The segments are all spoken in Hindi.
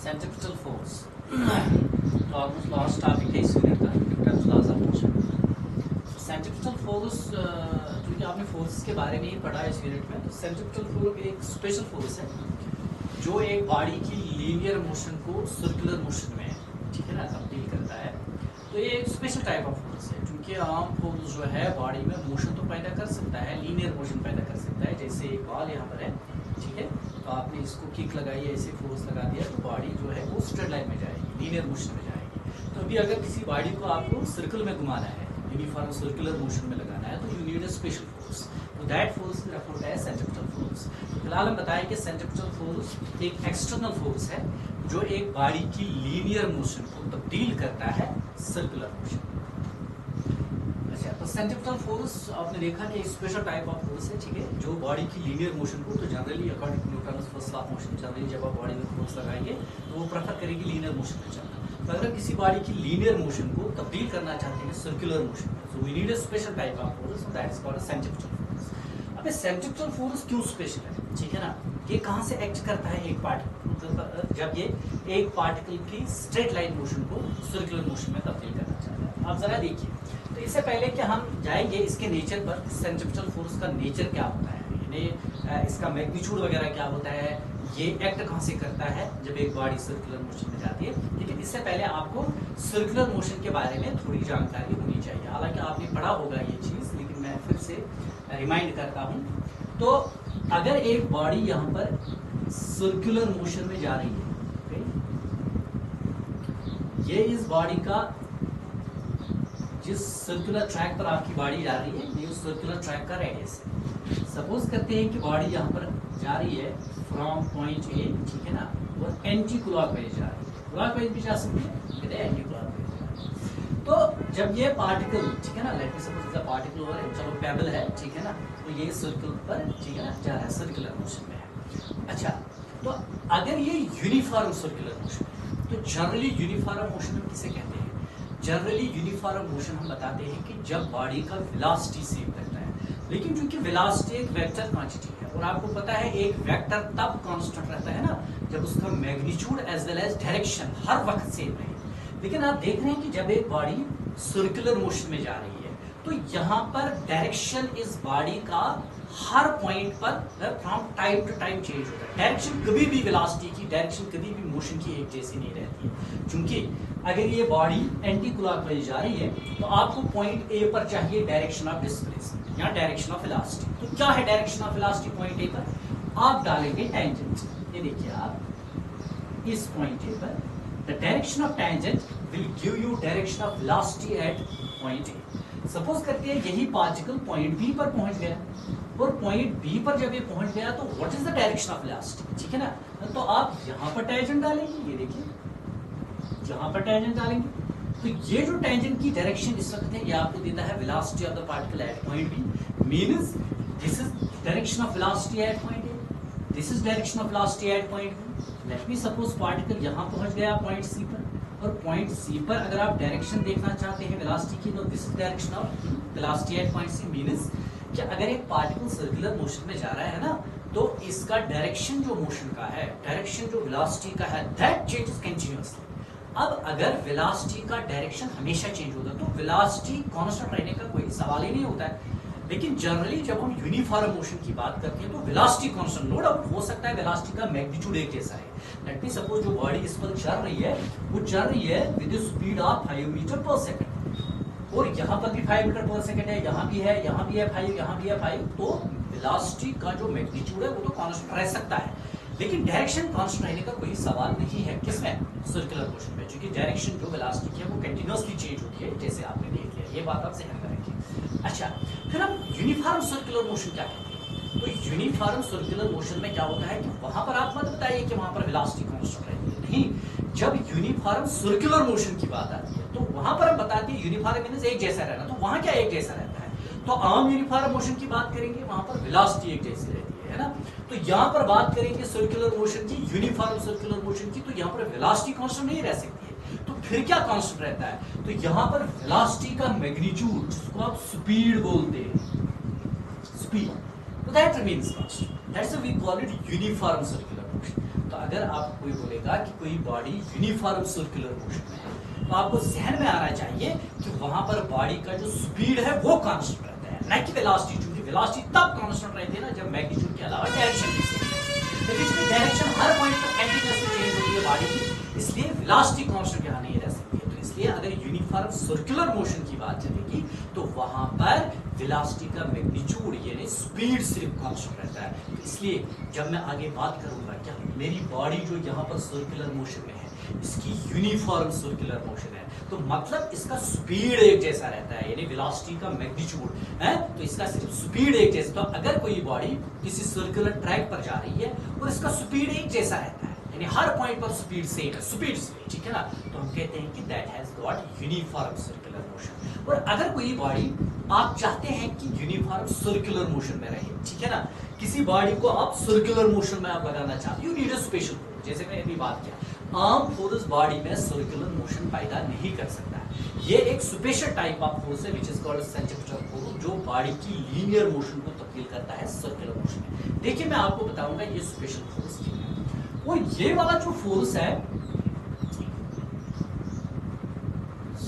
सेंट्रीफ्यूगल फोर्स तो ऑलमोस्ट लास्ट टॉपिक है इस यूनिट का terms laws of motion. Centrifugal force क्योंकि आपने फोर्स के बारे में ही पढ़ा है इस यूनिट में, तो सेंट्रीफ्यूगल फोर्स एक स्पेशल फोर्स है जो एक बॉडी की लीनियर मोशन को सर्कुलर मोशन में, ठीक है ना, तब्दील करता है। तो ये एक स्पेशल टाइप ऑफ फोर्स है क्योंकि आम फोर्स जो है बॉडी में मोशन तो पैदा कर सकता है, लीनियर मोशन पैदा कर सकता है। जैसे एक बॉल यहाँ पर है, ठीक है, तो आपने इसको किक लगाई, ऐसे फोर्स लगा दिया तो बॉडी जो है वो स्ट्रेट लाइन में जाएगी, लीनियर मोशन में जाएगी। तो अभी अगर किसी बॉडी को आपको सर्कल में घुमाना है, यूनिफॉर्म सर्कुलर मोशन में लगाना है, तो you need a special force. तो that force is referred as centrifugal force. फिलहाल हम बताएं कि सेंट्रीफ्यूगल फोर्स एक एक्सटर्नल फोर्स है जो एक बॉडी की लीनियर मोशन को तब्दील करता है सर्कुलर मोशन। अच्छा, तो सेंट्रीफ्यूगल फोर्स आपने देखा कि एक स्पेशल टाइप ऑफ फोर्स है, ठीक है, जो बॉडी की लीनियर मोशन को, तो generally according to Newton's first law of motion, generally जब आप बॉडी में फोर्स लगाएंगे तो वो प्रेफर करेगी लीनियर मोशन में चलना। तो अगर किसी बॉडी की लीनियर मोशन को तब्दील करना चाहते हैं सर्कुलर मोशन में, so we need a special type of force, that is called centrifugal force. अब सेंट्रीफ्यूगल फोर्स क्यों स्पेशल है, ठीक है ना, ये कहाँ से एक्ट करता है एक पार्टिकल, जब ये एक पार्टिकल की स्ट्रेट लाइन मोशन को सर्कुलर मोशन में तब्दील करना चाहता है। आप जरा देखिए, तो इससे पहले कि हम जाएंगे इसके नेचर पर, सेंट्रीफ्यूगल फोर्स का नेचर क्या होता है, यानी इसका मैग्नीट्यूड वगैरह क्या होता है, ये एक्ट कहाँ से करता है जब एक बॉडी सर्कुलर मोशन में जाती है। लेकिन इससे पहले आपको सर्कुलर मोशन के बारे में थोड़ी जानकारी होनी चाहिए। हालांकि आपने पढ़ा होगा ये चीज, लेकिन मैं फिर से रिमाइंड करता हूँ। तो अगर एक बॉडी यहाँ पर सर्कुलर मोशन में जा रही है, ये इस बॉडी का, जिस सर्कुलर ट्रैक पर आपकी बॉडी जा रही है, ये उस सर्कुलर ट्रैक का रेडियस है। सपोज करते हैं कि बॉडी यहाँ पर जा रही है फ्रॉम पॉइंट ए, ठीक है ना, और एंटी क्लॉकवाइज जा रही है। क्लॉकवाइज भी जा सकती है, एंटी क्लॉकवाइज जा रही है। तो जब ये पार्टिकल, ठीक है ना, late me suppose the particle over है, चलो पेबल है, ठीक है ना, तो ये सर्कल पर, ठीक है ना, जा रहा है, सर्कुलर मोशन में है। अच्छा, तो अगर ये यूनिफॉर्म सर्कुलर मोशन है, तो जनरली यूनिफॉर्म मोशन हम किसे कहते हैं? जनरली यूनिफॉर्म मोशन हम बताते हैं कि जब बॉडी का वेलोसिटी सेम रहता है। लेकिन क्योंकि वेलोसिटी एक वेक्टर क्वांटिटी है, और आपको पता है एक वेक्टर तब कांस्टेंट रहता है ना जब उसका magnitude as well as direction हर वक्त सेम रहे। लेकिन आप देख रहे हैं कि जब एक बॉडी सर्कुलर मोशन में जा रही है, तो यहाँ पर डायरेक्शन इस बॉडी का हर पॉइंट पर from time to time change होता है। डायरेक्शन कभी भी, वेलोसिटी की डायरेक्शन कभी भी मोशन की एक जैसी नहीं रहती है। क्योंकि अगर ये बॉडी एंटी क्लॉकवाइज जा रही है, तो आपको पॉइंट ए पर चाहिए डायरेक्शन ऑफ डिस्प्लेसमेंट या डायरेक्शन ऑफ वेलोसिटी। तो क्या है direction of velocity point A पर? आप डालेंगे टेंजेंट। ये देखिए, आप इस पॉइंट ए पर the direction of tangent will give you direction of velocity at point A। Suppose करते हैं यही पार्टिकल पॉइंट बी पर पहुंच गया, और पॉइंट बी पर जब ये पहुंच गया तो what is the direction of velocity, ठीक है ना, तो आप यहां पर टेंजेंट डालेंगे, ये देखिए यहां पर टेंजेंट डालेंगे, तो ये जो टेंजेंट की डायरेक्शन इस वक्त है, ये आपको देता है velocity of the particle at point B, means this is direction of velocity at point A, this is direction of velocity at point B. Let me suppose particle यहाँ पहुंच गया पॉइंट सी पर, और पॉइंट सी पर अगर आप डायरेक्शन देखना चाहते हैं वेलोसिटी की, तो this is direction of velocity at point C. Means कि अगर एक पार्टिकल सर्कुलर मोशन में जा रहा है ना, तो इसका डायरेक्शन जो मोशन का है, डायरेक्शन जो वेलोसिटी का है, दैट चेंजेस कंटिन्यूअसली। अब अगर वेलोसिटी का डायरेक्शन हमेशा चेंज होता है, तो वेलोसिटी कांस्टेंट रहने का कोई सवाल ही नहीं होता है। लेकिन जनरली जब हम यूनिफॉर्म मोशन की बात करते हैं, तो वेलोसिटी कांस्टेंट, नो डाउट हो सकता है वेलोसिटी का मैग्नीट्यूड एक जैसा है। लेट मी सपोज जो बॉडी इस पर चल रही है, वो चल रही है विद स्पीड ऑफ 5 मीटर पर सेकंड, और यहाँ पर भी 5 मीटर पर सेकंड है, यहाँ भी है, यहाँ भी है 5, यहाँ भी है 5। तो वेलोसिटी का जो मैग्नीट्यूड है वो तो कांस्टेंट रह सकता है, लेकिन डायरेक्शन कांस्टेंट रहने का कोई सवाल नहीं है। किसमें? सर्कुलर मोशन में, क्योंकि डायरेक्शन जो वेलोसिटी की है वो कंटिन्यूअसली चेंज होती है, जैसे आपने देख लिया। ये बात आप ध्यान में रखिए। अच्छा, फिर हम यूनिफॉर्म सर्कुलर मोशन क्या कहते हैं? तो यूनिफॉर्म सर्कुलर मोशन में क्या होता है कि वहां पर आप मत बताइए कि वहां पर वेलोसिटी कांस्टेंट रहती है, नहीं। जब यूनिफॉर्म सर्कुलर मोशन की बात आती है, तो वहां पर हम बताते हैं यूनिफॉर्म मींस एक जैसा रहना। तो वहां क्या एक जैसा रहता है? तो आम यूनिफॉर्म मोशन की बात करेंगे, वहां पर वेलोसिटी एक जैसी रहती है ना। तो यहाँ पर बात करेंगे सर्कुलर मोशन की, यूनिफॉर्म सर्कुलर मोशन की, तो यहाँ पर वेलोसिटी कांस्टेंट नहीं रह सकती है। तो फिर क्या कांस्टेंट रहता है? तो यहाँ पर वेलोसिटी का मैग्नीट्यूड, जिसको आप स्पीड बोलते हैं, स्पीड, तो that remains constant. That's why we call it uniform circular motion. तो अगर आप कोई बोलेगा कि कोई बॉडी यूनिफॉर्म सर्कुलर मोशन में है, तो आपको जहन में आना चाहिए कि वहां पर बॉडी का जो स्पीड है वो कांस्टेंट रहता है, न कि वेलोसिटी। क्योंकि वेलोसिटी तब कांस्टेंट रहती है ना जब मैग्नीट्यूड के अलावा डायरेक्शन भी सेम है, लेकिन इसमें डायरेक्शन हर पॉइंट पर कंटीन्यूअसली चेंज होती है बॉडी की, इसलिए वेलोसिटी कांस्टेंट यहां नहीं रह सकती है। तो इसलिए अगर यूनिफॉर्म सर्कुलर मोशन की बात चलेगी तो वहां पर वेलोसिटी का मैग्नीट्यूड यानी स्पीड सिर्फ कांस्टेंट रहता है। तो इसलिए जब मैं आगे बात करूंगा क्या मेरी बॉडी जो यहाँ पर सर्कुलर मोशन में है इसकी यूनिफॉर्म सर्कुलर मोशन है, तो मतलब इसका स्पीड एक जैसा रहता है, यानी वेलोसिटी का मैग्नीट्यूड है तो इसका सिर्फ स्पीड एक जैसा। तो अगर कोई बॉडी किसी सर्कुलर ट्रैक पर जा रही है और इसका स्पीड एक जैसा रहता है, यानी हर पॉइंट पर स्पीड सेम है, स्पीड से, ठीक है ना, तो हम कहते हैं कि that has got uniform circular motion. और अगर कोई बॉडी आप चाहते हैं कि यूनिफॉर्म सर्कुलर मोशन में रहे, ठीक है ना, किसी बॉडी को आप सर्कुलर मोशन में आप लगाना चाहते हो, you need a special force. जैसे मैंने अभी बात किया, आम फोर्स बॉडी में सर्कुलर मोशन पैदा नहीं कर सकता है। ये एक स्पेशल टाइप ऑफ फोर्स है which is called centrifugal force, जो बॉडी की लीनियर मोशन को तब्दील करता है सर्कुलर मोशन में। देखिए मैं आपको बताऊंगा ये स्पेशल फोर्स क्या है। वो ये वाला जो फोर्स है,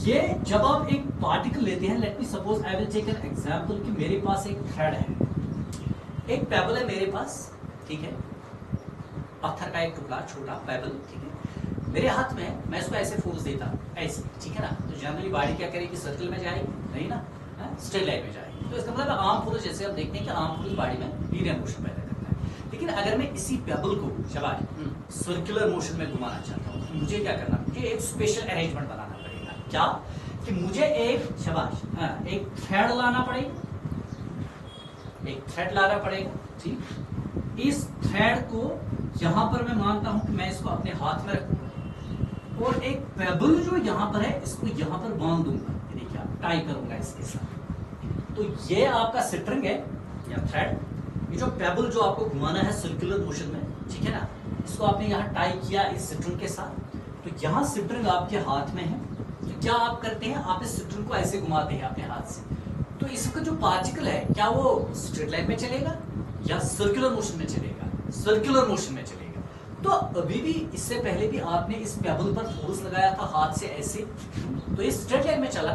ये जब आप एक पार्टिकल लेते हैं, let me suppose I will take an example कि मेरे पास एक थ्रेड है, एक पेबल है मेरे पास, ठीक है, पत्थर का एक टुकड़ा, छोटा पेबल, ठीक है, मेरे हाथ में, मैं इसको ऐसे फोर्स देता हूं, ऐसे, ठीक है ना, तो जनरली बॉडी क्या करेगी, सर्कल में जाएगी, नहीं ना, स्ट्रेट लाइन में जाएगी। तो इसका मतलब आर्म फोर्स, जैसे हम देखते हैं कि आर्म फोर्स बॉडी में लीनियर मोशन पैदा करता है। लेकिन अगर मैं इसी पेबल को शाबाश सर्कुलर मोशन में घुमाना चाहता हूं, तो मुझे क्या करना, मुझे एक स्पेशल अरेंजमेंट बनाना पड़ेगा। क्या कि मुझे एक शाबाश एक थ्रेड लाना पड़ेगा, एक थ्रेड लाना पड़ेगा, ठीक। इस थ्रेड को यहां पर मैं मानता हूं कि मैं इसको अपने हाथ में रखूंगा और एक पेबल जो यहां पर है इसको यहां पर बांध दूंगा, देखिए टाई करूंगा इसके साथ। तो ये आपका स्ट्रिंग है या थ्रेड, ये जो पेबल जो आपको घुमाना है सर्कुलर मोशन में, ठीक है ना, इसको आपने यहाँ टाई किया इस स्ट्रिंग के साथ। तो यहाँ स्ट्रिंग आपके हाथ में है, तो क्या आप करते हैं, आप इस स्ट्रिंग को ऐसे घुमाते हैं अपने हाथ से, तो इसका जो पार्टिकल है क्या वो स्ट्रेट लाइन में चलेगा या सर्कुलर मोशन में चलेगा, सर्कुलर मोशन में चलेगा। तो अभी भी इससे पहले भी आपने इस पेबल पर फोर्स लगाया था हाथ से ऐसे, तो ये स्ट्रेट लाइन में चला।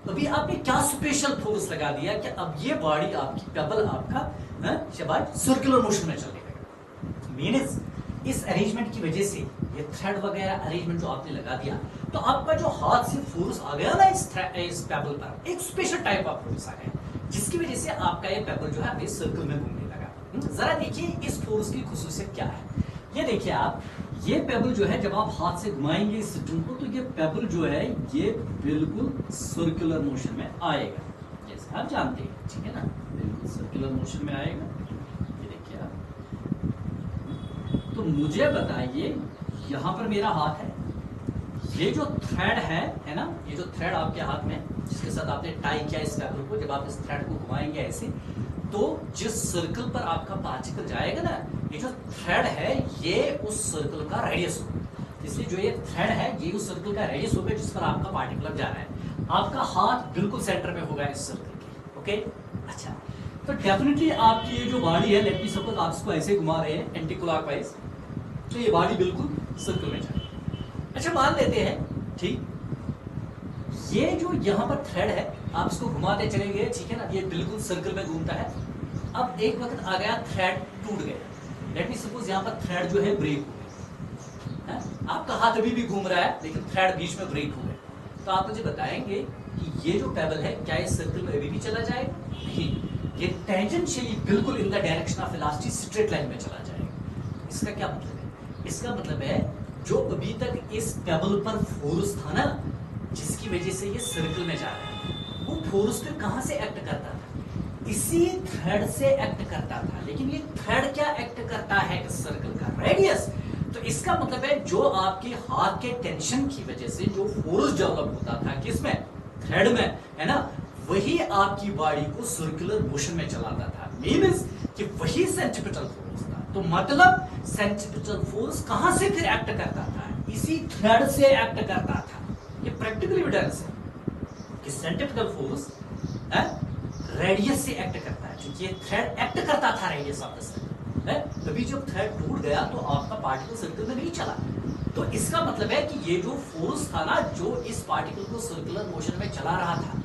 अभी आपने क्या स्पेशल फोर्स लगा दिया कि अब ये बॉडी आपकी पेबल आपका शाबाश सर्कुलर मोशन में चलेगा। मीन्स इस अरेंजमेंट की वजह से ये थ्रेड वगैरह अरेंजमेंट जो आपने लगा दिया, तो आपका जो हाथ से फोर्स आ गया ना इस पेबल पर, एक स्पेशल टाइप ऑफ फोर्स आ गया, जिसकी वजह से आपका ये पेबल जो है अभी सर्कल में घूमने लगा। जरा देखिए इस फोर्स की खुसूसियत क्या है। ये देखिए आप, ये पेबल जो है जब आप हाथ से घुमाएंगे इस स्ट्रिंग को, तो ये पेबल जो है ये बिल्कुल सर्कुलर मोशन में आएगा, जैसे आप जानते हैं, ठीक है ना, बिल्कुल सर्कुलर मोशन में आएगा। ये देखिए आप, तो मुझे बताइए यहां पर मेरा हाथ है, ये जो थ्रेड है ना, ये जो थ्रेड आपके हाथ में जिसके साथ आपने टाई किया इस पेबल को, जब आप इस थ्रेड को घुमाएंगे ऐसे, तो जिस सर्कल पर आपका पार्टिकल जाएगा ना, ये जो थ्रेड है ये उस सर्कल का रेडियस होगा। इसलिए जो ये थ्रेड है ये उस सर्कल का रेडियस होगा जिस पर आपका पार्टिकल जा रहा है। आपका हाथ बिल्कुल सेंटर में होगा इस सर्कल के, ओके। अच्छा, तो डेफिनेटली आपकी ये जो बॉडी है, लेट मी सपोज आप इसको ऐसे घुमा रहे हैं एंटी क्लॉकवाइज, तो ये बॉडी बिल्कुल सर्कल में जाएगी। अच्छा मान लेते हैं, ठीक, ये जो यहाँ पर थ्रेड है आप इसको घुमाते चले गए, ठीक है ना, ये बिल्कुल सर्कल में घूमता है। अब एक वक्त आ गया थ्रेड टूट गया, लेट मी सपोज यहाँ पर थ्रेड जो है ब्रेक हो गया, आपका हाथ अभी भी घूम रहा है लेकिन थ्रेड बीच में ब्रेक हो गया। तो आप मुझे बताएंगे कि ये जो पेबल है क्या इस सर्कल में अभी भी चला जाएगा? नहीं, ये टेंजेंशियली बिल्कुल इन the direction of velocity straight line में चला जाएगा। इसका क्या मतलब है? इसका मतलब है जो अभी तक इस पेबल पर फोर्स था ना, जिसकी वजह से ये सर्कल में जा रहा है, वो फोर्स फिर कहां से एक्ट करता था? इसी थ्रेड से एक्ट करता था। लेकिन ये थ्रेड क्या एक्ट करता है इस सर्कल का? रेडियस। तो इसका मतलब है जो आपके हाथ के टेंशन की वजह से जो फोर्स डेवलप होता था किसमें? थ्रेड में, है ना, वही आपकी बॉडी को सर्कुलर मोशन में चलाता था। मीन्स कि वही सेंट्रीपिटल फोर्स था। तो मतलब सेंट्रीपिटल फोर्स कहां से फिर एक्ट करता था? इसी थ्रेड से एक्ट करता था। ये प्रैक्टिकल एविडेंस है कि सेंट्रीपिटल फोर्स रेडियस से एक्ट करता है, क्योंकि ये थ्रेड एक्ट करता था रेडियस ऑफ द सर्कल। है, तभी जब थ्रेड टूट गया तो आपका पार्टिकल सर्कल में नहीं चला। तो इसका मतलब है कि ये जो फोर्स था ना, जो इस पार्टिकल को सर्कुलर मोशन में चला रहा था,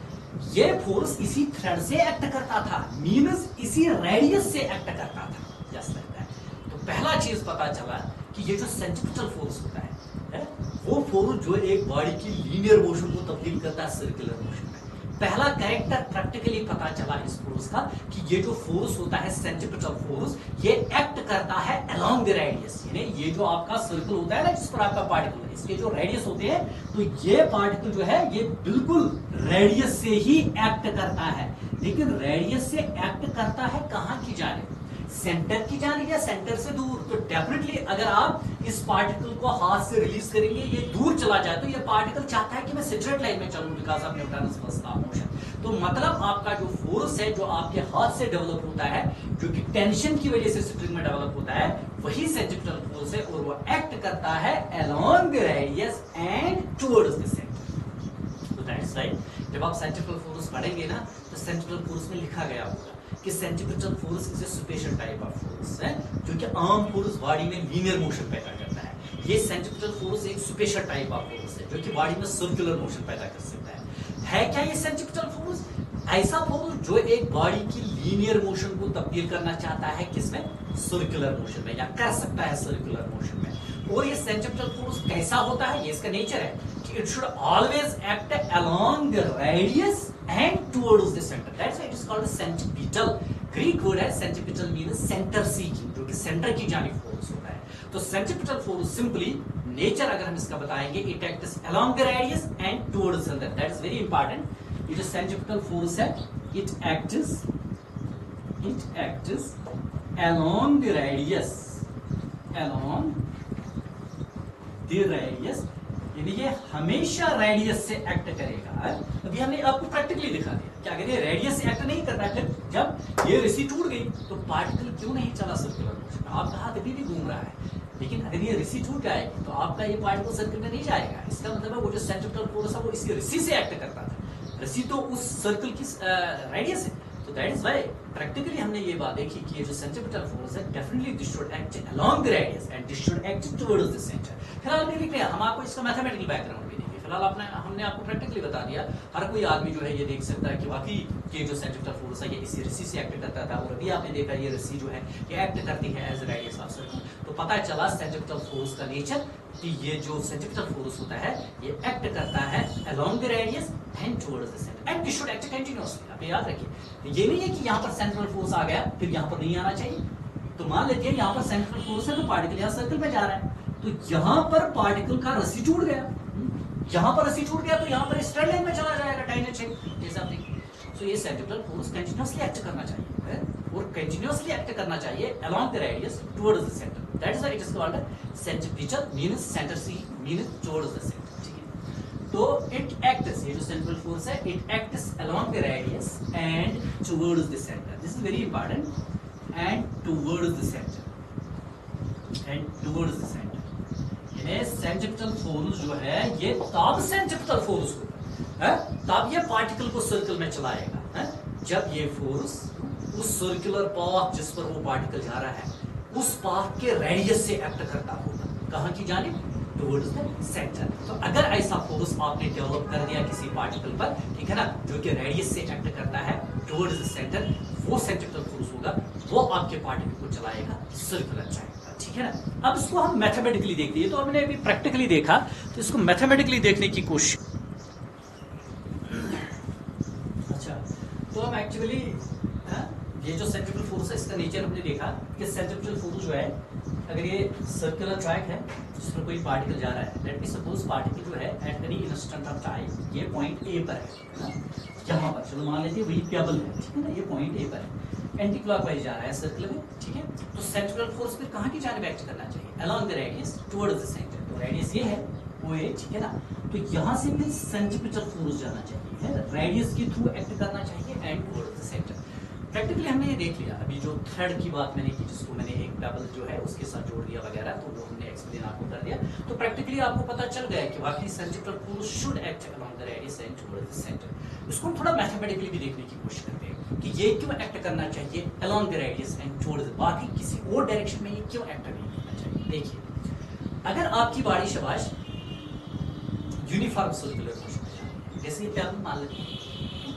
ये फोर्स इसी थ्रेड से एक्ट करता था, मींस इसी रेडियस से एक्ट करता था, जस्ट लाइक दैट। तो पहला चीज पता चला कि ये जो सेंट्रीफ्यूगल फोर्स होता है वो फोर्स जो एक बॉडी की लीनियर मोशन को तब्दील करता है सर्कुलर मोशन में। पहला कैरेक्टर प्रैक्टिकली पता चला इस फोर्स का कि ये जो फोर्स होता है सेंट्रीफ्यूगल फोर्स, ये एक्ट करता है अलोंग द रेडियस, यानी ये जो आपका सर्कल होता है ना जिस पर आपका पार्टिकल है, इसके जो रेडियस होते हैं, तो ये पार्टिकल जो है ये बिल्कुल रेडियस से ही एक्ट करता है। लेकिन रेडियस से एक्ट करता है कहां की जानिब, सेंटर की जानिब या सेंटर से दूर। तो डेफिनेटली अगर आप इस पार्टिकल को हाथ से रिलीज करेंगे, ये दूर चला जाए, तो ये पार्टिकल चाहता है कि मैं स्ट्रेट लाइन में चलूं because of Newton's first law of motion. तो मतलब आपका जो फोर्स है जो आपके हाथ से डेवलप होता है, जो कि टेंशन की वजह से स्प्रिंग में डेवलप होता है, वही सेंट्रीफ्यूगल फोर्स है और वो एक्ट करता है along the radius and towards the centre. तो दैट्स राइट, जब आप सेंट्रीफ्यूगल फोर्स पढ़ेंगे ना, तो सेंट्रीफ्यूगल फोर्स में लिखा गया होगा कि centrifugal force is a special type of force है, जो कि आम फोर्स बॉडी में लीनियर मोशन पैदा करता है। ये सेंट्रीफ्यूगल फोर्स एक स्पेशल टाइप ऑफ फोर्स है जो कि बॉडी में सर्कुलर मोशन पैदा कर सकता है क्या ये सेंट्रीफ्यूगल फोर्स? ऐसा फोर्स जो एक बॉडी की लीनियर मोशन को तब्दील करना चाहता है किसमें, सर्कुलर मोशन में, या कर सकता है सर्कुलर मोशन में। और ये सेंट्रीफ्यूगल फोर्स कैसा होता है, ये इसका नेचर है कि it should always act along the radius and towards the center. That's why it is called a centripetal. Greek word है centripetal means center seeking, जो कि सेंटर की जानिब फोर्स होता है। तो centripetal force simply नेचर अगर हम इसका बताएंगे, it acts along the radius and towards the center. That is very important. ये जो centripetal force है, it acts along the radius, यानी ये हमेशा रेडियस से एक्ट करेगा। अभी हमने आपको प्रैक्टिकली दिखा दिया कि अगर ये रेडियस से एक्ट नहीं करता, फिर जब ये रस्सी टूट गई तो पार्टिकल क्यों नहीं चला सर्कुलर मोशन में, आपका हाथ अभी भी घूम रहा है। लेकिन अगर ये रस्सी टूट जाएगी तो आपका ये पार्टिकल सर्कल में नहीं जाएगा। इसका मतलब है वो जो सेंट्रीफ्यूगल फोर्स है वो इसी रस्सी से एक्ट करता था, रस्सी तो उस सर्कल की रेडियस है। तो दैट इज व्हाई प्रैक्टिकली हमने ये बात देखी कि ये जो सेंट्रीफ्यूगल फोर्स है definitely this should act along the radius and this should act towards the centre. फिलहाल नहीं लिख रहे, हम आपको इसका मैथमेटिकल बैकग्राउंड भी देंगे। फिलहाल हमने आपको प्रैक्टिकली बता दिया, हर कोई आदमी जो है ये देख सकता है कि वाकई ये जो सेंट्रीफ्यूगल फोर्स है ये इसी रस्सी से एक्ट करता था, और अभी आपने देखा ये रस्सी जो है ये एक्ट करती है एज रेडियस ऑफ सर्कल। तो पता चला सेंट्रीफ्यूगल फोर्स का नेचर कि ये जो सेंट्रीफ्यूगल फोर्स होता है ये एक्ट करता है along the radius and towards the centre and this should act continuously. आप याद रखिए, ये नहीं है कि यहाँ पर सेंट्रल फोर्स आ गया फिर यहाँ पर नहीं आना चाहिए। तो मान लेते हैं यहाँ पर सेंट्रल फोर्स है तो पार्टिकल यहाँ सर्कल में जा रहा है, तो यहाँ पर पार्टिकल का रस्सी टूट गया, यहाँ पर रस्सी टूट गया तो यहाँ पर स्ट्रेट लाइन में चला जाएगा टाइनेट शेप जैसा आप देखिए। सो ये सेंट्रीफ्यूगल फोर्स कंटीन्यूअसली एक्ट करना चाहिए और कंटीन्यूअसली एक्ट करना चाहिए along the radius towards the centre. That is why it is called centrifugal means centre C means towards the centre. ठीक है, तो इट एक्ट्स, ये जो सेंट्रल फोर्स है it acts along the radius and towards the centre. This is very important, and towards the centre, and towards the centre. Centrifugal force जो है ये तब सेंट्रीफ्यूगल फोर्स होता है तब ये पार्टिकल को सर्कल में चलाएगा है जब ये फोर्स उस सर्कुलर पाथ जिस पर वो पार्टिकल जा रहा है उस पाथ के रेडियस से एक्ट करता होगा, कहां की जानिब, टुवर्ड्स द सेंटर। तो अगर ऐसा फोर्स आपने डेवलप कर दिया किसी पार्टिकल पर, ठीक है ना, जो कि रेडियस से एक्ट करता है टुवर्ड्स द सेंटर, वो सेंट्रीफ्यूगल फोर्स होगा, वो आपके पार्टिकल को चलाएगा सर्कुलर जाएगा। ठीक है ना। अब इसको हम मैथमेटिकली देखते हैं, तो हमने अभी प्रैक्टिकली देखा, तो इसको मैथमेटिकली देखने की कोशिश। अच्छा, तो हम एक्चुअली ये जो सेंट्रीफ्यूगल फोर्स है इसका नेचर हमने देखा कि सेंट्रीफ्यूगल फोर्स जो है, अगर ये सर्कुलर ट्रैक है जिस पर कोई पार्टिकल जा रहा है, लेट मी सपोज पार्टिकल जो है at any instant of time ये पॉइंट ए पर है, यहाँ पर चलो मान लेते हैं वही टेबल है, ठीक है ना, ये पॉइंट ए पर है, एंटी क्लॉकवाइज जा रहा है सर्कल में। ठीक है, तो सेंट्रीफ्यूगल फोर्स फिर कहाँ की जानिब एक्ट करना चाहिए, along the radius towards the centre. तो रेडियस ये है वो ए, ठीक है ना, तो यहाँ से फिर सेंट्रीफ्यूगल फोर्स जाना चाहिए, रेडियस के थ्रू एक्ट करना चाहिए and towards the centre. Practically हमने ये देख लिया, अभी जो थ्रेड की बात मैंने की, जिसको मैंने एक पेबल जो है उसके साथ जोड़ दिया वगैरह, तो वो हमने एक्सप्लेन आपको कर दिया। तो प्रैक्टिकली आपको पता चल गया कि वाकई centripetal force should act along the radius and towards the centre. इसको हम थोड़ा मैथमेटिकली भी देखने की कोशिश करते हैं कि ये क्यों एक्ट करना चाहिए along the radius and towards, बाकी किसी और डायरेक्शन में ये क्यों एक्ट नहीं करना चाहिए। देखिए, अगर आपकी बॉडी शाबाश यूनिफॉर्म सर्कुलर मोशन है, जैसे ये पेबल मान लेते हैं,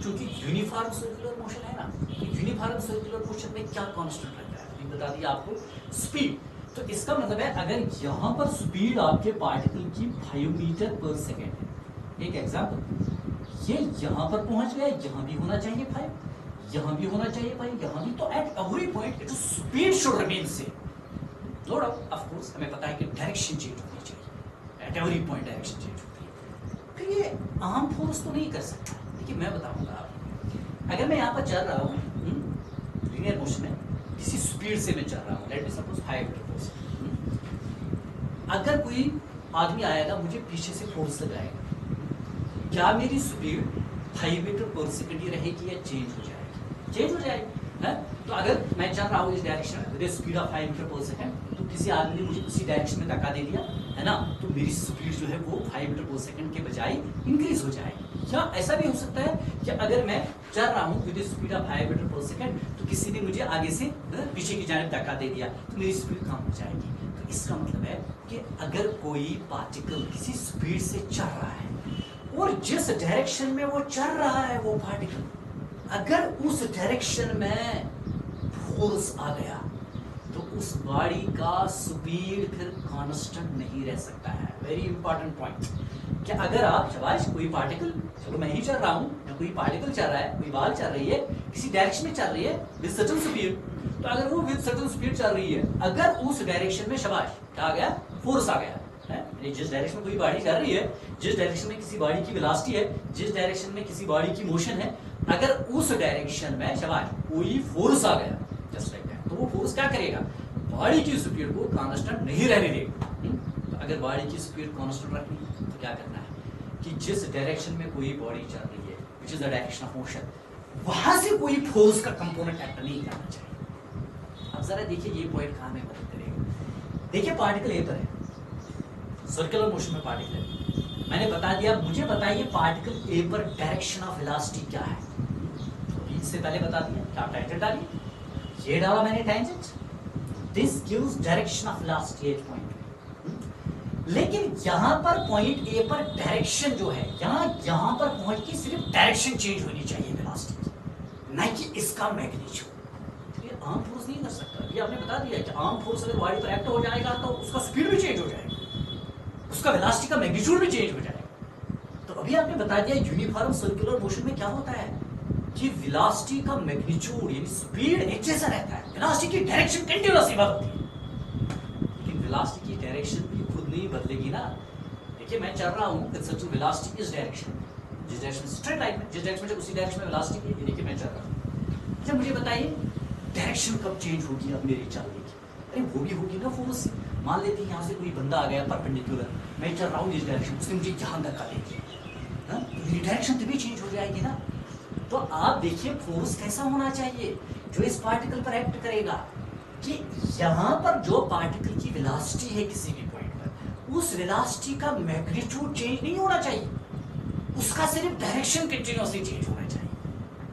क्योंकि यूनिफॉर्म सर्कुलर मोशन है ना, तो यूनिफॉर्म सर्कुलर मोशन में क्या कांस्टेंट रहता है, अभी बता दिया आपको, स्पीड। तो इसका मतलब है अगर यहाँ पर स्पीड आपके पार्टिकल की 5 मीटर पर सेकेंड है, एक एग्जांपल, ये यहाँ पर पहुंच गया, यहाँ भी होना चाहिए 5, यहाँ भी होना चाहिए 5, यहाँ भी, तो at every point it speed should remain same. No doubt, of course हमें पता है कि डायरेक्शन चेंज होनी चाहिए, at every point direction change होती है। फिर ये आम फोर्स तो नहीं कर सकता। देखिए मैं बताऊंगा आपको, अगर मैं यहाँ पर चल रहा हूँ लीनियर मोशन में, किसी स्पीड से मैं चल रहा हूँ, लेट मी सपोज 5 मीटर पर सेकंड, अगर कोई आदमी आएगा मुझे पीछे से फोर्स लगाएगा, क्या मेरी स्पीड 5 मीटर पर सेकंड ही रहेगी या चेंज हो जाएगी? चेंज हो जाएगी है? तो अगर मैं चल रहा हूँ इस डायरेक्शन में विद स्पीड ऑफ 5 मीटर पर सेकंड, तो किसी आदमी ने मुझे उसी डायरेक्शन में धक्का दे दिया है ना, तो मेरी स्पीड जो है वो 5 मीटर पर सेकंड के बजाय इंक्रीज हो जाएगी। या ऐसा भी हो सकता है कि अगर मैं चल रहा हूँ विद स्पीड ऑफ 5 मीटर पर सेकंड, तो किसी ने मुझे आगे से पीछे की जानिब धक्का दे दिया, तो मेरी स्पीड कम हो जाएगी। तो इसका मतलब है कि अगर कोई पार्टिकल किसी स्पीड से चल रहा है और जिस डायरेक्शन में वो चल रहा है वो पार्टिकल, अगर उस डायरेक्शन में फोर्स आ गया, तो उस बॉडी का स्पीड फिर कांस्टेंट नहीं रह सकता है। Very important point. कि अगर आप शाबाश कोई पार्टिकल, चलो मैं ही चल रहा हूँ या कोई पार्टिकल चल रहा है, कोई बॉल चल रही है, किसी डायरेक्शन में चल रही है विद सर्टेन स्पीड, तो अगर वो विद सर्टेन स्पीड चल रही है, अगर उस डायरेक्शन में शाबाश क्या आ गया, फोर्स आ गया है, जिस डायरेक्शन में कोई बॉडी चल रही है, जिस डायरेक्शन में किसी बॉडी की वेलोसिटी है, जिस डायरेक्शन में किसी बॉडी की मोशन है, अगर उस डायरेक्शन में शाबाश कोई फोर्स आ गया जस्ट लाइक दैट, तो वो फोर्स क्या करेगा, बॉडी की स्पीड को कांस्टेंट नहीं रहने देगा। तो अगर बॉडी की स्पीड कांस्टेंट रखनी है तो क्या करना है कि जिस डायरेक्शन में कोई बॉडी चल रही है which is the direction of motion, वहां से कोई फोर्स का कंपोनेंट एक्ट नहीं करना चाहिए। अब जरा देखिए ये पॉइंट कहां में मदद करेगा। देखिए पार्टिकल ए पर है, सर्कुलर मोशन में पार्टिकल है, मैंने बता दिया, मुझे बताइए पार्टिकल ए पर डायरेक्शन ऑफ वेलोसिटी क्या है। तो इससे पहले बता दिया कि आप टेंजेंट डालिए, ये डाला मैंने tangent, this gives direction of velocity at point. लेकिन यहां पर पॉइंट ए पर डायरेक्शन जो है, यहां पर पहुंच के सिर्फ डायरेक्शन चेंज होनी चाहिए वेलोसिटी की, ना कि इसका मैग्नीट्यूड। तो ये आर्म फोर्स नहीं कर सकता। ये आपने बता दिया कि आर्म फोर्स अगर बॉडी पर एक्ट हो जाएगा तो उसका स्पीड भी चेंज हो जाएगा, उसका वेलोसिटी का मैग्नीट्यूड भी चेंज हो जाएगा। तो अभी आपने बता दिया यूनिफॉर्म सर्कुलर मोशन में क्या होता है कि वेलोसिटी का मैग्नीट्यूड यानी स्पीड एक जैसा रहता है, वेलोसिटी की डायरेक्शन कंटीन्यूअस होती है, लेकिन वेलोसिटी की डायरेक्शन भी खुद नहीं बदलेगी ना। देखिए मैं चल रहा हूँ विद सर्टेन वेलोसिटी इस डायरेक्शन, जिस डायरेक्शन स्ट्रेट लाइन में, जिस डायरेक्शन में उसी डायरेक्शन में वेलोसिटी की, देखिए मैं चल रहा हूँ। अच्छा मुझे बताइए डायरेक्शन कब चेंज होगी अब मेरी चलने की? अरे वो भी होगी ना फोर्स से। मान लेते हैं यहाँ से कोई बंदा आ गया परपेंडिकुलर, मैं चल रहा हूँ इस डायरेक्शन, उसने मुझे यहाँ धक्का दे दिया, मेरी डायरेक्शन तभी चेंज हो जाएगी ना। तो आप देखिए फोर्स कैसा होना चाहिए जो इस पार्टिकल पर एक्ट करेगा कि यहाँ पर जो पार्टिकल की वेलोसिटी है किसी भी पॉइंट पर, उस वेलोसिटी का मैग्नीट्यूड चेंज नहीं होना चाहिए, उसका सिर्फ डायरेक्शन कंटीन्यूअसली चेंज होना चाहिए।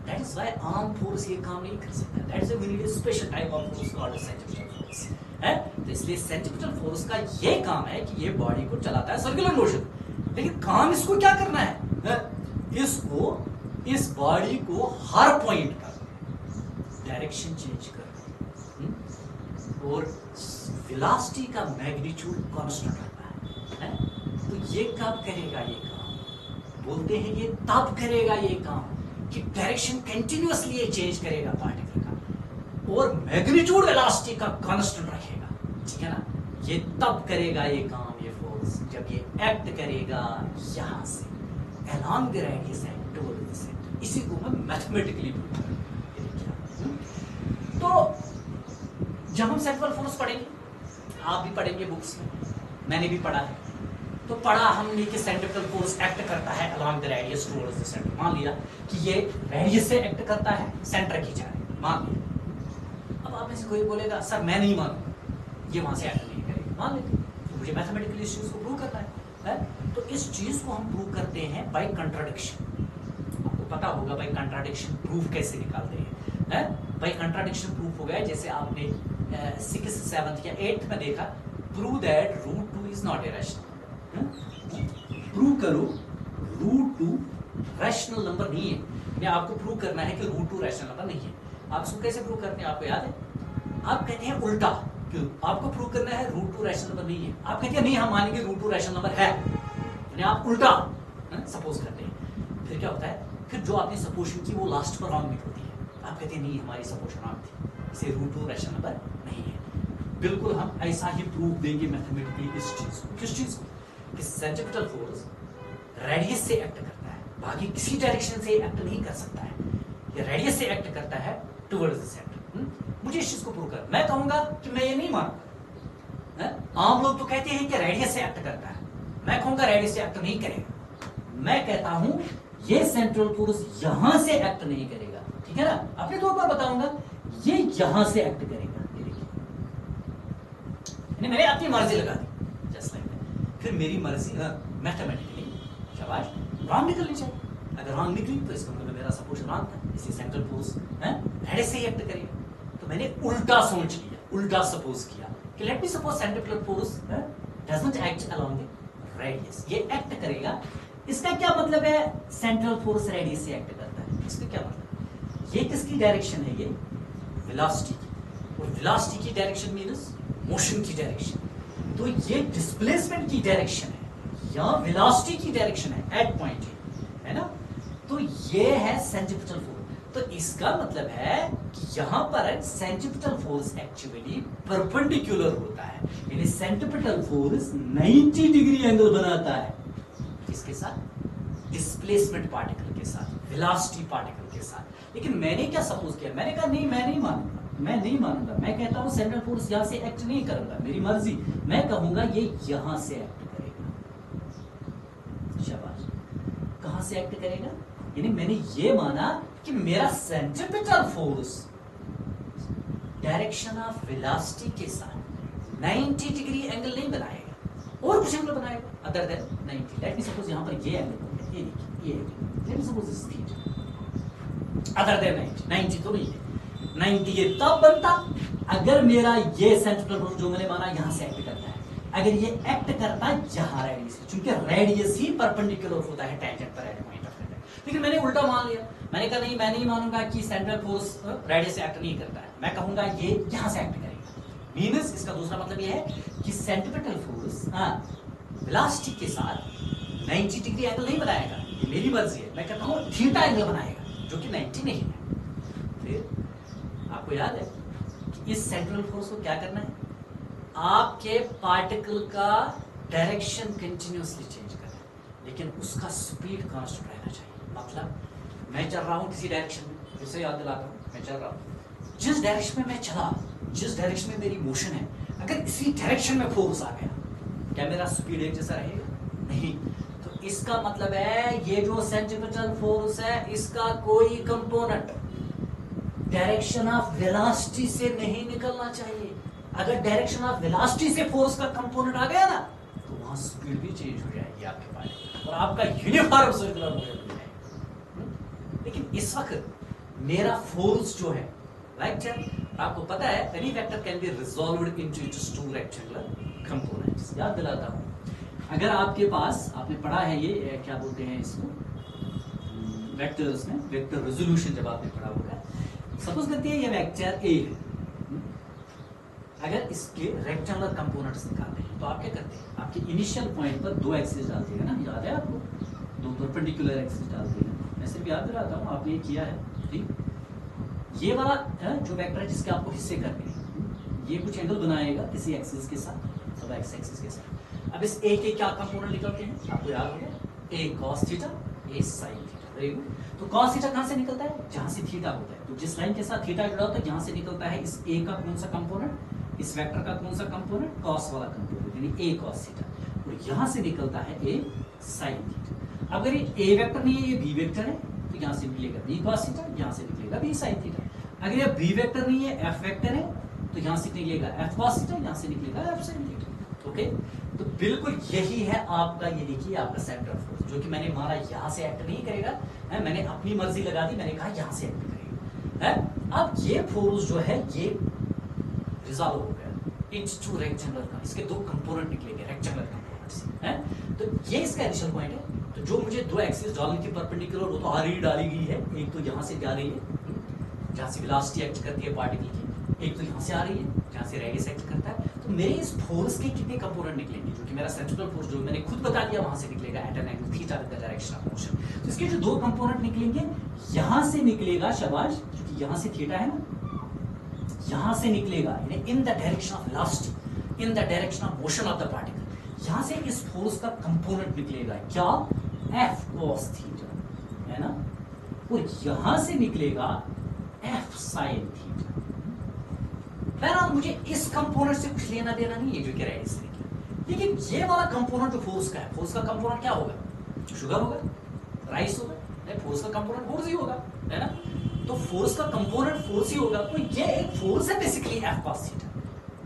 That is why arm force ये काम नहीं कर सकता। That is we need a special type of force called centrifugal force है। तो इसलिए सेंट्रीफ्यूगल फोर्स का ये काम है कि ये बॉडी को चलाता है सर्कुलर मोशन, लेकिन काम इसको क्या करना है, इसको इस बॉडी को हर पॉइंट पर डायरेक्शन चेंज करना और वेलोसिटी का मैग्नीट्यूड कांस्टेंट रखना है। तो ये कब करेगा ये काम, बोलते हैं ये तब करेगा ये काम कि डायरेक्शन कंटीन्यूअसली ये चेंज करेगा पार्टिकल का और मैग्नीट्यूड वेलोसिटी का कांस्टेंट रखेगा, ठीक है ना। ये तब करेगा ये काम, ये फोर्स जब ये एक्ट करेगा यहां से along the radius and toward the center। इसी को मैं मैथमेटिकली तो जब हम सेंट्रल फोर्स पढ़ेंगे, आप भी पढ़ेंगे बुक्स में, मैंने भी पढ़ा है, तो पढ़ा हमने कि सेंट्रिपेटल फोर्स एक्ट करता है along the radius towards the center। मान लिया कि ये रेडियस से एक्ट करता है सेंटर की जाए, मान लिया। अब आप में से कोई बोलेगा सर मैं नहीं मानूंगा, ये वहां से एक्ट नहीं करेगा, मान लेते, तो मुझे मैथमेटिकली इस चीज को प्रूव करना है? तो इस चीज को हम प्रूव करते हैं बाय कंट्राडिक्शन। आपको पता होगा बाय कंट्राडिक्शन प्रूफ कैसे निकालते हैं। बाय कंट्राडिक्शन प्रूफ हो गया जैसे आपने 6th 7th या 8th में देखा, prove that √2 is not a rational. Prove करो √2 रैशनल नंबर नहीं है। मैं आपको प्रूव करना है कि √2 रैशनल नंबर नहीं है। आप इसको कैसे प्रूव करते हैं, आपको याद है? आप कहते हैं उल्टा, क्यों? आपको प्रूव करना है √2 रैशनल नंबर नहीं है, आप कहते हैं नहीं हम मानेंगे √2 रैशनल नंबर है, यानी आप उल्टा सपोज करते हैं। फिर क्या होता है, फिर जो आपने सपोजिशन की वो लास्ट पर रॉन्ग निकलती है, आप कहते हैं नहीं हमारी सपोजिशन रॉन्ग थी, इसे √2 रैशनल नंबर नहीं है। बिल्कुल हम ऐसा ही प्रूफ देंगे मैथमेटिकली इस चीज को। किस चीज को? कि सेंट्रीपिटल फोर्स रेडियस से एक्ट करता है, बाकी किसी डायरेक्शन से एक्ट नहीं कर सकता है, ये रेडियस से एक्ट करता है टुवर्ड्स द सेंटर। मुझे इस चीज को प्रूव कर, मैं कहूंगा कि मैं ये नहीं मानूंगा। आम लोग तो कहते हैं कि रेडियस से एक्ट करता है, मैं कहूंगा रेडियस से एक्ट नहीं करेगा। मैं कहता हूं ये सेंट्रल फोर्स यहां से एक्ट नहीं करेगा, ठीक है ना? अपने तौर पर बताऊंगा ये यहां से एक्ट करेगा, ये देखिए, मैंने अपनी मर्जी लगा दी जस्ट लाइक दैट। फिर मेरी मर्जी मैथमेटिकली शाबाश रॉन्ग निकलनी चाहिए। अगर रॉन्ग निकली तो इसका मतलब मेरा सपोजिशन रॉन्ग था, इसी सेंट्रल फोर्स रेडियस से ही एक्ट करेगा। तो मैंने उल्टा सोच लिया, उल्टा सपोज किया कि late me suppose centripetal force doesn't act along the radius, ये एक्ट करेगा। इसका क्या मतलब है सेंट्रल फोर्स रेडियस से एक्ट करता है? इसका क्या मतलब? ये किसकी डायरेक्शन है? ये वेलोसिटी की, और वेलोसिटी की डायरेक्शन मींस मोशन की डायरेक्शन। तो ये डिस्प्लेसमेंट की डायरेक्शन है या वेलोसिटी की डायरेक्शन है एट पॉइंट, है ना? तो ये है सेंट्रीपिटल फोर्स। तो इसका मतलब है कि यहां पर सेंट्रीपिटल फोर्स एक्चुअली परपेंडिकुलर होता है, यानी सेंट्रीपिटल फोर्स 90 डिग्री एंगल बनाता है किसके साथ? डिस्प्लेसमेंट पार्टिकल के साथ, वेलोसिटी पार्टिकल के साथ। लेकिन मैंने क्या सपोज किया, मैंने कहा नहीं मैं नहीं मानूंगा, मैं नहीं मानूंगा, मैं कहता हूं सेंट्रल फोर्स यहां से एक्ट नहीं करूंगा, मेरी मर्जी, मैं कहूंगा ये यहां से एक्ट करेगा। शाबाश, कहां से एक्ट करेगा? यानी मैंने ये माना कि मेरा centripetal force direction of velocity के साथ 90 डिग्री एंगल नहीं बनाएगा और कुछ एंगल बनाएगा other than 90। Late me suppose यहां पर ये एंगल हो गया, ये देखिए ये angle, late me suppose this theta other than 90 तो नहीं है, 90 ये तब बनता अगर मेरा ये सेंट्रीपिटल फोर्स जो मैंने माना यहां से एक्ट करता है, अगर ये एक्ट करता है जहां रेडियस, क्योंकि रेडियस ही परपेंडिकुलर होता है टेंजेंट पर एट पॉइंट ऑफ कांटेक्ट। लेकिन मैंने उल्टा मान लिया, मैंने कहा नहीं मैं नहीं मानूंगा कि सेंट्रल फोर्स रेडियस से एक्ट नहीं करता है, मैं कहूंगा ये यहां से एक्ट करेगा। मींस इसका दूसरा मतलब ये है कि सेंट्रीपिटल फोर्स वेलोसिटी के साथ 90 डिग्री एंगल नहीं बनाएगा, ये मेरी मर्जी है, मैं कहता हूं थीटा एंगल बनाएगा जो कि 90 नहीं है। फिर आपको याद है कि इस सेंट्रल फोर्स को क्या करना है? आपके पार्टिकल का डायरेक्शन कंटिन्यूअसली चेंज करना है, लेकिन उसका स्पीड कांस्टेंट रहना चाहिए। मतलब मैं चल रहा हूं किसी डायरेक्शन में, फिर से याद दिलाता हूं, मैं चल रहा हूं जिस डायरेक्शन में मैं चला, जिस डायरेक्शन में मेरी मोशन है, अगर इसी डायरेक्शन में फोर्स आ गया, क्या मेरा स्पीड एक जैसा रहेगा? नहीं। तो इसका मतलब है ये जो सेंट्रीपिटल फोर्स है इसका कोई कंपोनेंट डायरेक्शन ऑफ वेलोसिटी से नहीं निकलना चाहिए। अगर डायरेक्शन ऑफ वेलोसिटी से फोर्स का कंपोनेंट आ गया ना तो वहां स्पीड भी चेंज हो जाएगी आपके पास और आपका यूनिफॉर्म सर्कुलर मोशन हो जाएगा। लेकिन इस वक्त मेरा फोर्स जो है वेक्टर, आपको पता है any vector can be resolved into its two rectangular components. याद दिलाता हूं, अगर आपके पास आपने पढ़ा है ये क्या बोलते हैं इसको वेक्टर्स में, वेक्टर रेजोल्यूशन जब आपने पढ़ा होगा, सपोज करते हैं ये वेक्टर ए है, अगर इसके रेक्टेंगुलर कंपोनेंट्स निकालने हैं तो आप क्या करते हैं? आपके इनिशियल पॉइंट पर दो एक्सिस डालते हैं ना, याद है आपको? दो परपेंडिकुलर एक्सिस डालते हैं। मैं सिर्फ याद दिलाता हूं, आपने ये किया है, ठीक? ये वाला जो वेक्टर है जिसके आपको हिस्से करने हैं, ये कुछ एंगल बनाएगा किसी एक्सिस के साथ, सब एक्स एक्सिस के साथ। अब इस ए के क्या कंपोनेंट निकलते हैं? आपको याद होगा, ए cos थीटा, ए sin थीटा। Very good. तो cos थीटा कहां से निकलता है? जहां से थीटा होता है। तो जिस लाइन के साथ थीटा जुड़ा होता है यहां से निकलता है इस ए का कौन सा कंपोनेंट? इस वेक्टर का कौन सा कंपोनेंट? cos वाला कंपोनेंट, यानी ए cos थीटा। और यहां से निकलता है ए sin थीटा। अगर ये ए वेक्टर नहीं है, ये बी वेक्टर है, तो यहां से निकलेगा बी cos थीटा, यहां से निकलेगा बी sin थीटा। अगर ये बी वेक्टर नहीं है एफ वेक्टर है तो यहां से निकलेगा एफ कॉस थीटा, यहां से निकलेगा एफ साइन थीटा। ओके, तो बिल्कुल यही है आपका, ये देखिए आपका सेंटर फोर्स जो कि मैंने मारा यहां से एक्ट नहीं करेगा है, मैंने अपनी मर्जी लगा दी, मैंने कहा यहां से एक्ट करेगा है। अब ये फोर्स जो है ये रिजॉल्व हो गया इनटू रेक्टेंगुलर का, इसके दो कंपोनेंट निकलेंगे रेक्टेंगुलर कंपोनेंट्स है। तो ये इसका इनिशियल पॉइंट है। तो जो मुझे दो एक्सिस डालने की परपेंडिकुलर वो तो ऑलरेडी डाली गई है, एक तो यहां से जा रही है जहां से वेलोसिटी एक्ट करती है पार्टिकल की, एक तो यहां से आ रही है जहां से रेडियस एक्ट करता है। तो मेरे इस फोर्स के कितने कंपोनेंट निकलेंगे, जो कि मेरा सेंट्रिपेटल फोर्स जो मैंने खुद बता दिया वहां से निकलेगा at an angle theta with the direction of motion. तो इसके जो दो कंपोनेंट निकलेंगे, यहां से निकलेगा शाबाश, क्योंकि यहां से थीटा है ना, यहां से निकलेगा इन the direction of velocity, in the direction of motion of the particle. यहां से इस फोर्स का कंपोनेंट निकलेगा क्या, एफ कॉस थीटा है ना, और यहां से निकलेगा एफ साइन थीटा। बहरहाल मुझे इस कंपोनेंट से कुछ लेना देना नहीं है जो कि रेडियस निकले, लेकिन ये वाला कंपोनेंट जो फोर्स का है, फोर्स का कंपोनेंट क्या होगा, शुगर होगा, राइस होगा, फोर्स का कंपोनेंट फोर्स ही होगा है ना। तो फोर्स का कंपोनेंट फोर्स ही होगा, तो ये एक फोर्स है बेसिकली एफ कॉस थीटा।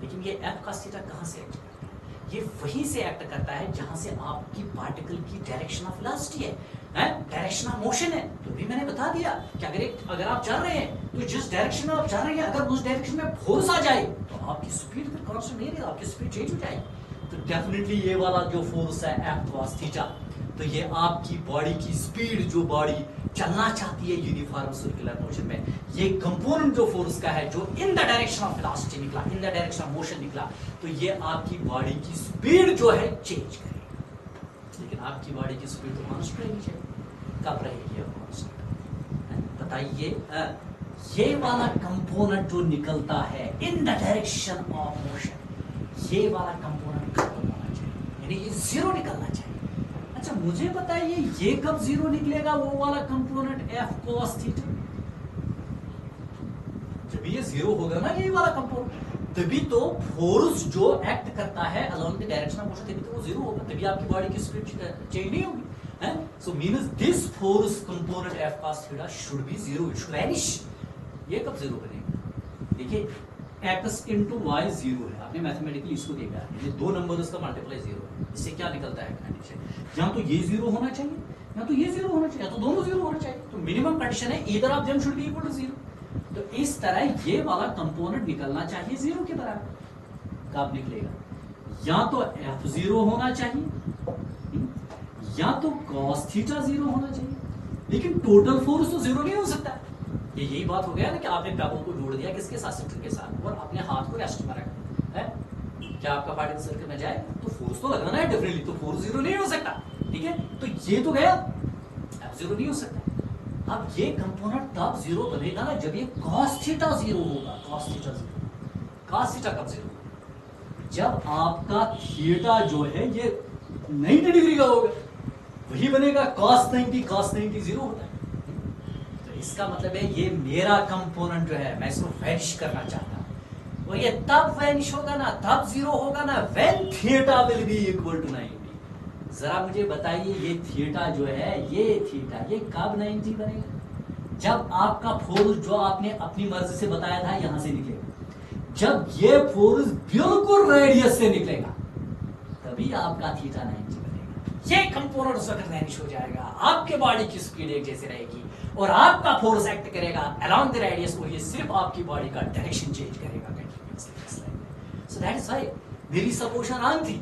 लेकिन ये एफ कॉस थीटा कहां से एक्ट करता है, ये वहीं से एक्ट करता है जहां से आपकी पार्टिकल की डायरेक्शन ऑफ वेलोसिटी है, डायरेक्शन ऑफ मोशन है। तो भी मैंने बता दिया कि अगर आप चल रहे हैं तो जिस डायरेक्शन में आप चल रहे हैं अगर उस डायरेक्शन में फोर्स आ जाए तो आपकी स्पीड फिर कांस्टेंट नहीं रहेगी, आपकी स्पीड चेंज हो जाएगी। तो डेफिनेटली ये वाला जो फोर्स है एफ कॉस थीटा, तो ये आपकी बॉडी की स्पीड, जो बॉडी चलना चाहती है यूनिफॉर्म सर्कुलर मोशन में, ये कंपोनेंट जो फोर्स का है जो in the direction of velocity निकला, in the direction of motion निकला, तो ये आपकी बॉडी की स्पीड जो है चेंज करेगी। लेकिन आपकी बॉडी की स्पीड तो कांस्टेंट रहनी चाहिए, कब रहेगी कांस्टेंट बताइए। ये वाला कंपोनेंट जो निकलता है इन द डायरेक्शन ऑफ मोशन, ये वाला कंपोनेंट खत्म होना चाहिए, यानी ये जीरो निकलना चाहिए। अच्छा मुझे बताइए ये कब जीरो निकलेगा, वो वाला कंपोनेंट एफ कॉस थीटा, जब ये जीरो होगा ना ये वाला कंपोनेंट, तभी तो फोर्स जो एक्ट करता है along the direction of motion, तभी तो वो जीरो होगा, तभी आपकी बॉडी की स्पीड चेंज नहीं होगी है। सो means this force component F cos theta should be zero, it should vanish. ये कब जीरो बनेगा, देखिए एक्स इंटू वाई जीरो है, आपने मैथमेटिकली इसको देखा है, दो नंबर उसका मल्टीप्लाई जीरो है, इससे क्या निकलता है कंडीशन, या तो ये जीरो होना चाहिए या तो ये जीरो होना चाहिए, या तो दोनों जीरो होना चाहिए। तो मिनिमम कंडीशन है either of them should be equal to zero. तो इस तरह ये वाला कंपोनेंट निकलना चाहिए जीरो के बराबर। कब निकलेगा, या तो एफ जीरो होना चाहिए या तो कॉस थीटा जीरो होना चाहिए, लेकिन टोटल फोर्स तो जीरो नहीं हो सकता। ये यही बात हो गया ना कि आपने पेबल को जोड़ दिया किसके साथ, सेंटर के साथ, और अपने हाथ को रेस्ट में रखा है। क्या आपका पार्टिकल सर्कल में जाए तो फोर्स तो लगाना है डेफिनेटली, तो फोर्स जीरो नहीं हो सकता, ठीक है। तो ये तो गया, अब जीरो नहीं हो सकता। अब ये कंपोनेंट तब जीरो बनेगा ना जब ये कॉस थीटा जीरो होगा। Cos theta zero, cos theta कब जीरो, जब आपका थीटा जो है ये 90 डिग्री का होगा, वही बनेगा कॉस 90, कॉस 90 जीरो होता है। तो इसका मतलब है ये मेरा कंपोनेंट जो है मैं इसको वैनिश करना चाहता हूं, और ये तब वैनिश होगा ना, तब जीरो होगा ना, when theta will be equal to 90। जरा मुझे बताइए ये थीटा जो है, ये थीटा ये कब 90 बनेगा, जब आपका फोर्स जो आपने अपनी मर्जी से बताया था यहां से निकलेगा, जब ये फोर्स बिल्कुल रेडियस से निकलेगा, तभी आपका थीटा 90 बनेगा। ये कंपोनेंट उस वक्त वैनिश हो जाएगा, आपके बॉडी की स्पीड एक जैसी रहेगी और आपका फोर्स एक्ट करेगा अलोंग द रेडियस, और ये सिर्फ आपकी बॉडी का डायरेक्शन चेंज करेगा continuously. So that is why मेरी सपोजिशन रॉन्ग थी।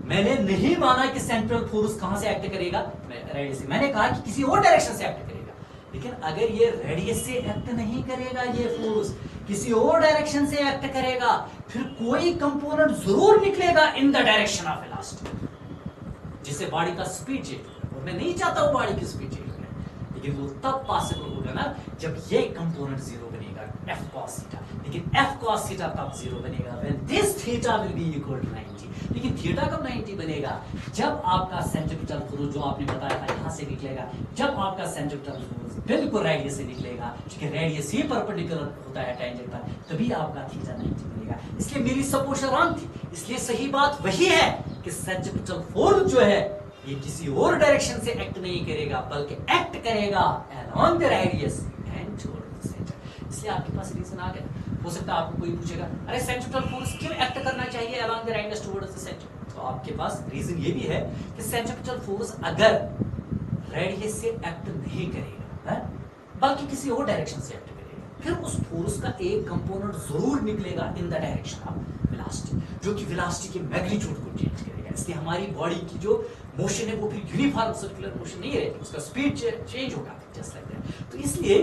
मैंने नहीं माना कि सेंट्रल फोर्स कहां से एक्ट करेगा, रेडियस से। मैंने कहा कि किसी और डायरेक्शन से एक्ट करेगा, लेकिन अगर ये रेडियस से एक्ट नहीं करेगा, ये फोर्स किसी और डायरेक्शन से एक्ट करेगा, फिर कोई कंपोनेंट जरूर निकलेगा इन द डायरेक्शन ऑफ वेलोसिटी, जिससे बॉडी का स्पीड चेंज होगा। और मैं नहीं चाहता हूं बॉडी की स्पीड चेंज हो, लेकिन वो तब पॉसिबल होगा ना जब ये कंपोनेंट जीरो बनेगा एफ कॉस थीटा। लेकिन एफ कॉस थीटा तब जीरो बनेगा when this theta will be equal to 90। लेकिन थीटा कब 90 बनेगा, जब आपका सेंट्रिपिटल फोर्स जो आपने बताया था यहां से निकलेगा, जब आपका सेंट्रिपिटल फोर्स बिल्कुल रेडियस से निकलेगा, क्योंकि रेडियस ही परपेंडिकुलर होता है टेंजेंट पर, तभी आपका थीटा 90 बनेगा। इसलिए मेरी सपोजिशन रॉन्ग थी। इसलिए सही बात वही है कि सेंट्रिपिटल फोर्स जो है ये किसी और डायरेक्शन से एक्ट नहीं करेगा, बल्कि एक्ट करेगा along the radius and towards the centre. इसलिए इसलिए आपके पास रीजन आ गया। हो सकता है आपको कोई पूछेगा अरे सेंट्रीफ्यूगल फोर्स क्यों एक्ट करना चाहिए along the radius towards the centre, तो आपके पास रीजन ये भी है कि सेंट्रीफ्यूगल फोर्स अगर रेडियस से एक्ट नहीं करेगा है? बल्कि किसी और डायरेक्शन से एक्ट करेगा, फिर उस फोर्स का एक कंपोनेंट जरूर निकलेगा इन द डायरेक्शन ऑफ वेलोसिटी, जो कि वेलोसिटी के मैग्नीट्यूड को चेंज करेगा। इसलिए हमारी बॉडी की जो मोशन है वो फिर यूनिफॉर्म सर्कुलर मोशन नहीं रहती, उसका स्पीड चेंज होगा जस्ट लाइक दैट। तो इसलिए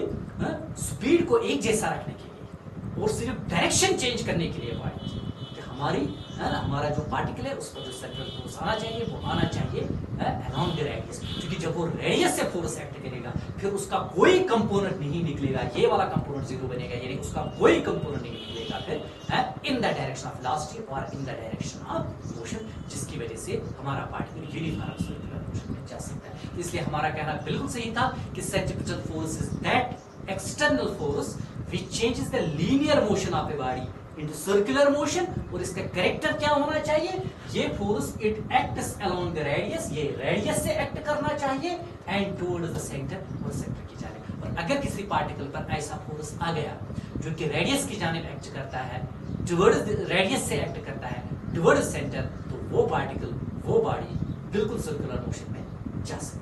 स्पीड को एक जैसा रखने के लिए और सिर्फ डायरेक्शन चेंज करने के लिए बॉडी हमारी हमारा जो पार्टिकल है उस पर जो सेंट्रल फोर्स आना चाहिए वो आना चाहिए अलोंग द रेडियस, क्योंकि जब वो रेडियस से फोर्स एक्ट करेगा फिर उसका कोई कंपोनेंट नहीं निकलेगा, ये वाला कंपोनेंट जीरो बनेगा, यानी उसका कोई कंपोनेंट नहीं निकलेगा फिर in the direction of velocity और in the direction of motion, जिसकी वजह से हमारा पार्टिकल यूनिफॉर्म सर्कुलर मोशन में जा सकता है। इसलिए हमारा कहना बिल्कुल सही था कि centrifugal force is that external force which changes the linear motion of a body into circular motion, और इसका करेक्टर क्या होना चाहिए, ये force it acts along the radius, ये रेडियस से एक्ट करना चाहिए एंड towards the center, और सेंटर की जानिब। और अगर किसी पार्टिकल पर ऐसा फोर्स आ गया जो कि रेडियस की जानिब एक्ट करता है, towards रेडियस से एक्ट करता है towards सेंटर, तो वो पार्टिकल वो बॉडी बिल्कुल सर्कुलर मोशन में जा सकती है।